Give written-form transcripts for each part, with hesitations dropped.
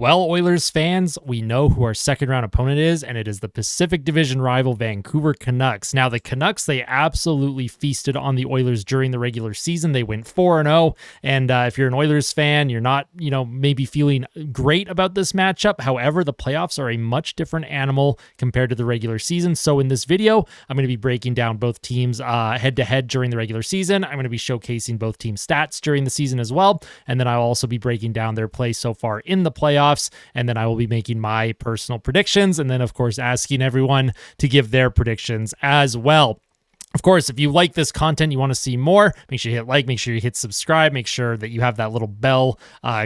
Well, Oilers fans, we know who our second round opponent is, and it is the Pacific Division rival Vancouver Canucks. Now, the Canucks, they absolutely feasted on the Oilers during the regular season. They went 4-0, and if you're an Oilers fan, you're not, maybe feeling great about this matchup. However, the playoffs are a much different animal compared to the regular season. So in this video, I'm going to be breaking down both teams head-to-head during the regular season. I'm going to be showcasing both team stats during the season as well, and then I'll also be breaking down their play so far in the playoffs. And then I will be making my personal predictions. And then, of course, asking everyone to give their predictions as well. Of course, if you like this content, you want to see more, make sure you hit like, make sure you hit subscribe, make sure that you have that little bell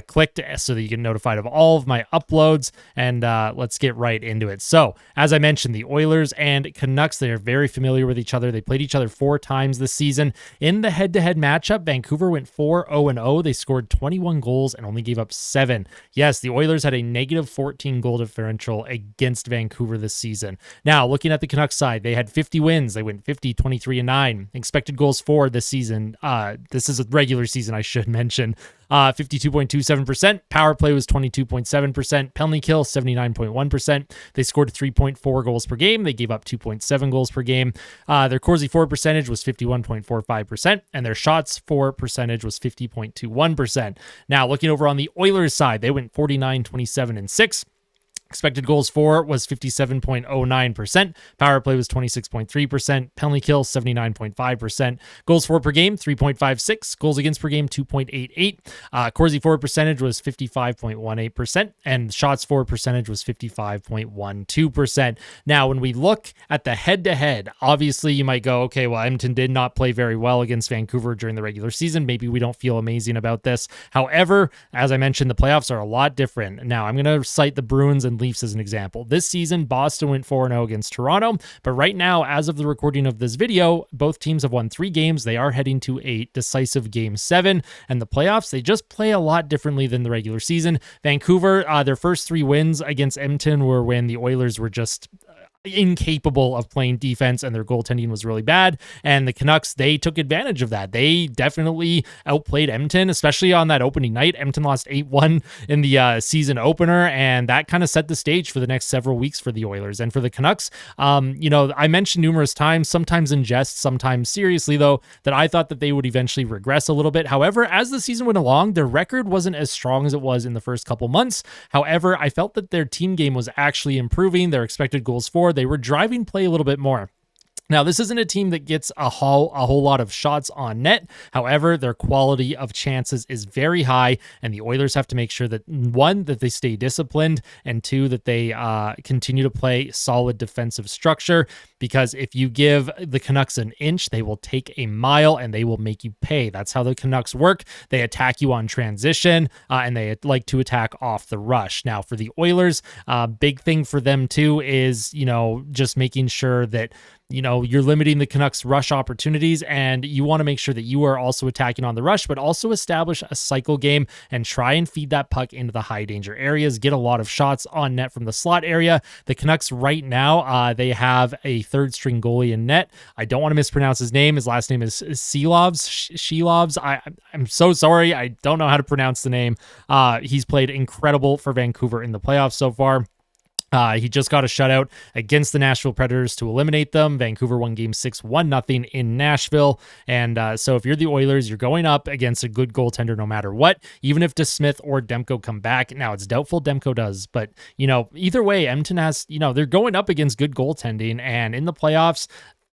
clicked so that you get notified of all of my uploads, and let's get right into it. So, as I mentioned, the Oilers and Canucks, they are very familiar with each other. They played each other 4 times this season. In the head-to-head matchup, Vancouver went 4-0-0. They scored 21 goals and only gave up 7. Yes, the Oilers had a negative 14 goal differential against Vancouver this season. Now, looking at the Canucks side, they had 50 wins. They went 23-9. Expected goals for this season. This is a regular season, I should mention. 52.27%. Power play was 22.7%. Penalty kill, 79.1%. They scored 3.4 goals per game. They gave up 2.7 goals per game. Their Corsi for percentage was 51.45%, and their shots for percentage was 50.21%. Now, looking over on the Oilers side, they went 49-27-6. Expected goals for was 57.09%. Power play was 26.3%. Penalty kill, 79.5%. Goals for per game, 3.56. Goals against per game, 2.88. Corsi for percentage was 55.18%. And shots for percentage was 55.12%. Now, when we look at the head-to-head, obviously you might go, okay, well, Edmonton did not play very well against Vancouver during the regular season. Maybe we don't feel amazing about this. However, as I mentioned, the playoffs are a lot different. Now, I'm going to cite the Bruins and Leafs as an example. This season, Boston went 4-0 against Toronto, but right now, as of the recording of this video, both teams have won 3 games. They are heading to a decisive Game 7, and the playoffs, they just play a lot differently than the regular season. Vancouver, their first 3 wins against Edmonton were when the Oilers were just incapable of playing defense and their goaltending was really bad, and the Canucks, they took advantage of that. They definitely outplayed Edmonton, especially on that opening night. Edmonton lost 8-1 in the season opener, and that kind of set the stage for the next several weeks for the Oilers. And for the Canucks, I mentioned numerous times, sometimes in jest, sometimes seriously though, that I thought that they would eventually regress a little bit. However, as the season went along, their record wasn't as strong as it was in the first couple months. However, I felt that their team game was actually improving. Their expected goals for, they were driving play a little bit more. Now, this isn't a team that gets a whole lot of shots on net. However, their quality of chances is very high, and the Oilers have to make sure that, 1, that they stay disciplined, and 2, that they continue to play solid defensive structure, because if you give the Canucks an inch, they will take a mile, and they will make you pay. That's how the Canucks work. They attack you on transition, and they like to attack off the rush. Now, for the Oilers, big thing for them, too, is, just making sure that you're limiting the Canucks' rush opportunities, and you want to make sure that you are also attacking on the rush, but also establish a cycle game and try and feed that puck into the high danger areas, get a lot of shots on net from the slot area. The Canucks right now, they have a 3rd string goalie in net. I don't want to mispronounce his name. His last name is Shelovs. I'm so sorry. I don't know how to pronounce the name. He's played incredible for Vancouver in the playoffs so far. He just got a shutout against the Nashville Predators to eliminate them. Vancouver won Game 6 1-0 in Nashville. And so if you're the Oilers, you're going up against a good goaltender no matter what, even if DeSmith or Demko come back. Now, it's doubtful Demko does, but, either way, Edmonton has, they're going up against good goaltending, and in the playoffs,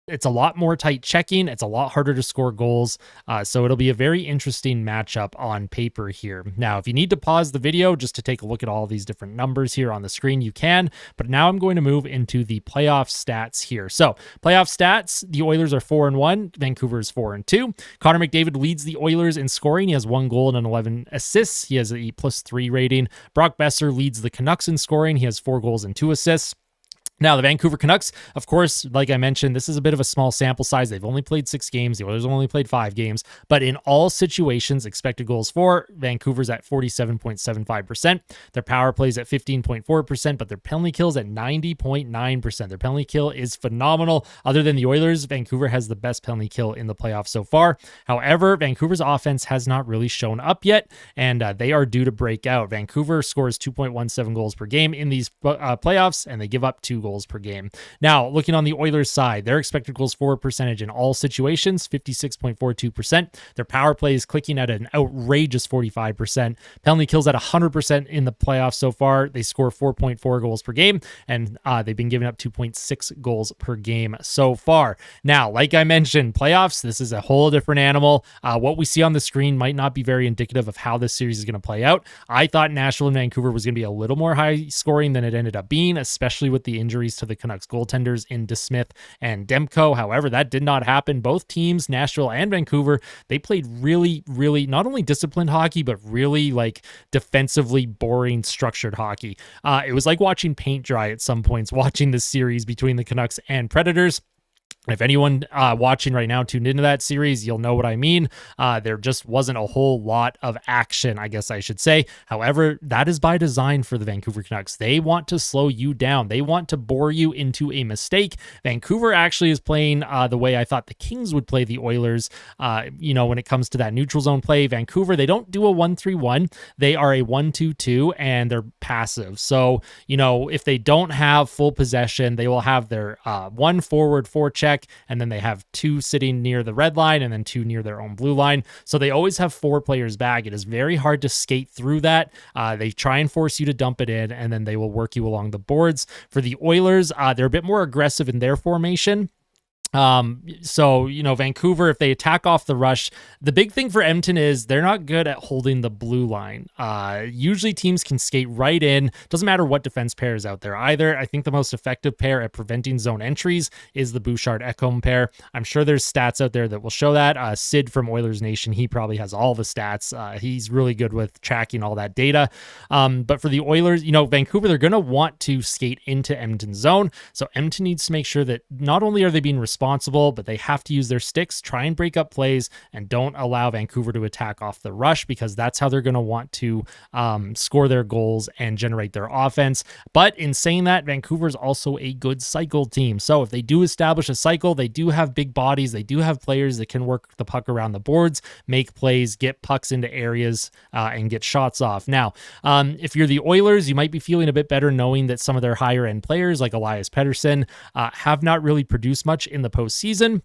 it's a lot more tight checking. It's a lot harder to score goals. So it'll be a very interesting matchup on paper here. Now, if you need to pause the video just to take a look at all these different numbers here on the screen, you can. But now I'm going to move into the playoff stats here. So playoff stats, the Oilers are 4-1. Vancouver is 4-2. Connor McDavid leads the Oilers in scoring. He has 1 goal and 11 assists. He has a +3 rating. Brock Boeser leads the Canucks in scoring. He has 4 goals and 2 assists. Now, the Vancouver Canucks, of course, like I mentioned, this is a bit of a small sample size. They've only played 6 games. The Oilers have only played 5 games. But in all situations, expected goals for, Vancouver's at 47.75%. Their power plays at 15.4%, but their penalty kills at 90.9%. Their penalty kill is phenomenal. Other than the Oilers, Vancouver has the best penalty kill in the playoffs so far. However, Vancouver's offense has not really shown up yet, and they are due to break out. Vancouver scores 2.17 goals per game in these playoffs, and they give up 2 goals per game. Now, looking on the Oilers side, their expected goals for percentage in all situations, 56.42%. Their power play is clicking at an outrageous 45%. Penalty kills at 100% in the playoffs so far. They score 4.4 goals per game, and they've been giving up 2.6 goals per game so far. Now, like I mentioned, playoffs, this is a whole different animal. What we see on the screen might not be very indicative of how this series is going to play out. I thought Nashville and Vancouver was going to be a little more high scoring than it ended up being, especially with the injuries to the Canucks goaltenders in DeSmith and Demko. However, that did not happen. Both teams, Nashville and Vancouver, they played really, really not only disciplined hockey, but really like defensively boring, structured hockey. It was like watching paint dry at some points, watching this series between the Canucks and Predators. If anyone watching right now tuned into that series, you'll know what I mean. There just wasn't a whole lot of action, I guess I should say. However, that is by design for the Vancouver Canucks. They want to slow you down. They want to bore you into a mistake. Vancouver actually is playing the way I thought the Kings would play the Oilers. When it comes to that neutral zone play, Vancouver, they don't do a 1-3-1. They are a 1-2-2, and they're passive. So, if they don't have full possession, they will have their 1 forward, 4 check, and then they have 2 sitting near the red line and then 2 near their own blue line. So they always have 4 players back. It is very hard to skate through that. They try and force you to dump it in, and then they will work you along the boards. For the Oilers, they're a bit more aggressive in their formation. Vancouver, if they attack off the rush, the big thing for Edmonton is they're not good at holding the blue line. Usually teams can skate right in. Doesn't matter what defense pair is out there either. I think the most effective pair at preventing zone entries is the Bouchard-Ekholm pair. I'm sure there's stats out there that will show that. Sid from Oilers Nation, he probably has all the stats. He's really good with tracking all that data. But for the Oilers, Vancouver, they're going to want to skate into Edmonton's zone. So Edmonton needs to make sure that not only are they being responsible, but they have to use their sticks, try and break up plays, and don't allow Vancouver to attack off the rush, because that's how they're going to want to score their goals and generate their offense. But in saying that, Vancouver is also a good cycle team. So if they do establish a cycle, they do have big bodies, they do have players that can work the puck around the boards, make plays, get pucks into areas, and get shots off. Now, if you're the Oilers, you might be feeling a bit better knowing that some of their higher end players like Elias Pettersson have not really produced much in the postseason.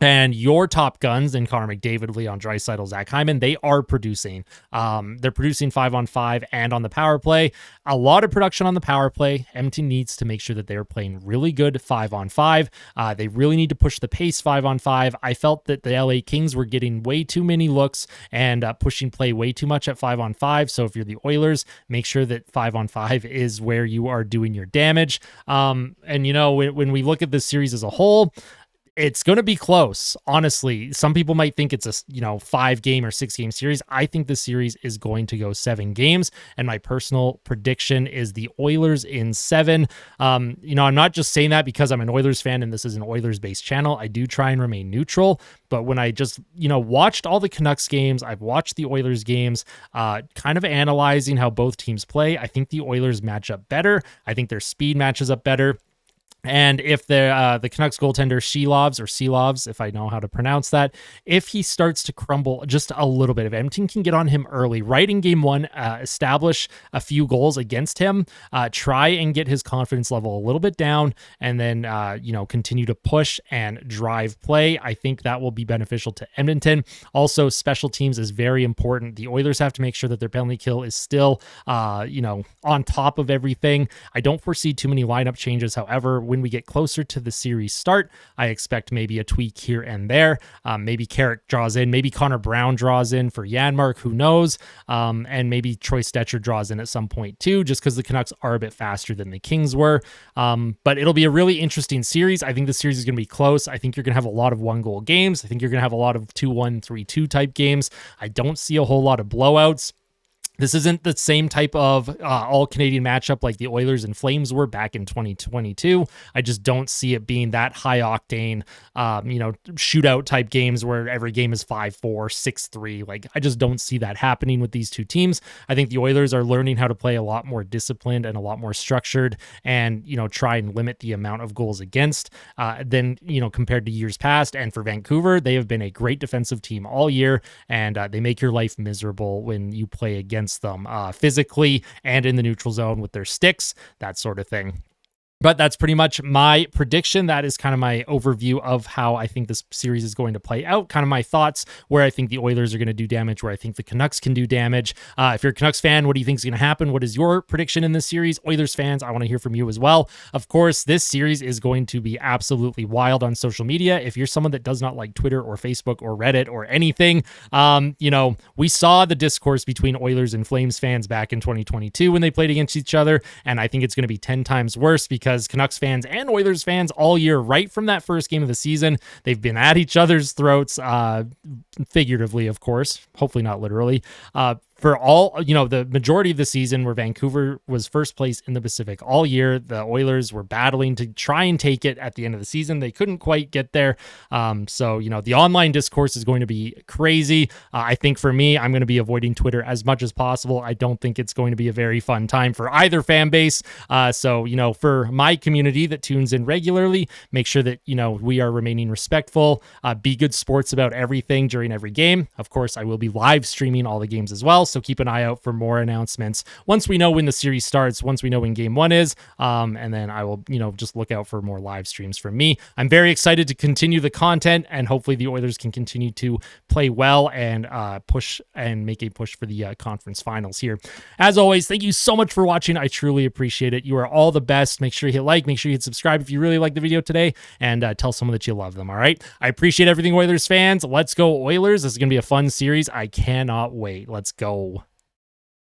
And your top guns in Connor McDavid, Leon Draisaitl, Zach Hyman, they are producing. They're producing 5-on-5 and on the power play. A lot of production on the power play. Edmonton needs to make sure that they're playing really good 5-on-5. They really need to push the pace 5-on-5. I felt that the LA Kings were getting way too many looks and pushing play way too much at 5-on-5. So if you're the Oilers, make sure that 5-on-5 is where you are doing your damage. When we look at this series as a whole, it's going to be close. Honestly, some people might think it's a 5-game or 6-game series. I think the series is going to go 7 games, and my personal prediction is the Oilers in 7. I'm not just saying that because I'm an Oilers fan and this is an Oilers-based channel. I do try and remain neutral, but when I just watched all the Canucks games, I've watched the Oilers games, kind of analyzing how both teams play. I think the Oilers match up better. I think their speed matches up better. And if the Canucks goaltender Shelovs, if I know how to pronounce that, if he starts to crumble just a little bit, if Edmonton can get on him early, right in game 1, establish a few goals against him, try and get his confidence level a little bit down, and then continue to push and drive play, I think that will be beneficial to Edmonton. Also, special teams is very important. The Oilers have to make sure that their penalty kill is still on top of everything. I don't foresee too many lineup changes. However, when we get closer to the series start, I expect maybe a tweak here and there. Maybe Carrick draws in, maybe Connor Brown draws in for Janmark, who knows? And maybe Troy Stetcher draws in at some point too, just because the Canucks are a bit faster than the Kings were. But it'll be a really interesting series. I think the series is going to be close. I think you're going to have a lot of 1-goal games. I think you're going to have a lot of 2-1, 3-2 type games. I don't see a whole lot of blowouts. This isn't the same type of all-Canadian matchup like the Oilers and Flames were back in 2022. I just don't see it being that high-octane, shootout type games where every game is 5-4, 6-3. Like, I just don't see that happening with these two teams. I think the Oilers are learning how to play a lot more disciplined and a lot more structured and, try and limit the amount of goals against than, compared to years past. And for Vancouver, they have been a great defensive team all year, and they make your life miserable when you play against them physically and in the neutral zone with their sticks, that sort of thing. But that's pretty much my prediction. That is kind of my overview of how I think this series is going to play out. Kind of my thoughts where I think the Oilers are going to do damage, where I think the Canucks can do damage. If you're a Canucks fan, what do you think is going to happen? What is your prediction in this series? Oilers fans, I want to hear from you as well. Of course, this series is going to be absolutely wild on social media. If you're someone that does not like Twitter or Facebook or Reddit or anything, we saw the discourse between Oilers and Flames fans back in 2022 when they played against each other. And I think it's going to be 10 times worse because Canucks fans and Oilers fans all year, right from that first game of the season, they've been at each other's throats, figuratively, of course, hopefully not literally, for all, the majority of the season where Vancouver was first place in the Pacific all year. The Oilers were battling to try and take it at the end of the season. They couldn't quite get there. The online discourse is going to be crazy. I think for me, I'm going to be avoiding Twitter as much as possible. I don't think it's going to be a very fun time for either fan base. For my community that tunes in regularly, make sure that, we are remaining respectful, be good sports about everything during every game. Of course, I will be live streaming all the games as well. So keep an eye out for more announcements once we know when the series starts, once we know when game one is. And then I will, just look out for more live streams from me. I'm very excited to continue the content, and hopefully the Oilers can continue to play well and push and make a push for the conference finals here. As always, thank you so much for watching. I truly appreciate it. You are all the best. Make sure you hit like, make sure you hit subscribe if you really like the video today, and tell someone that you love them. All right. I appreciate everything, Oilers fans. Let's go Oilers. This is going to be a fun series. I cannot wait. Let's go.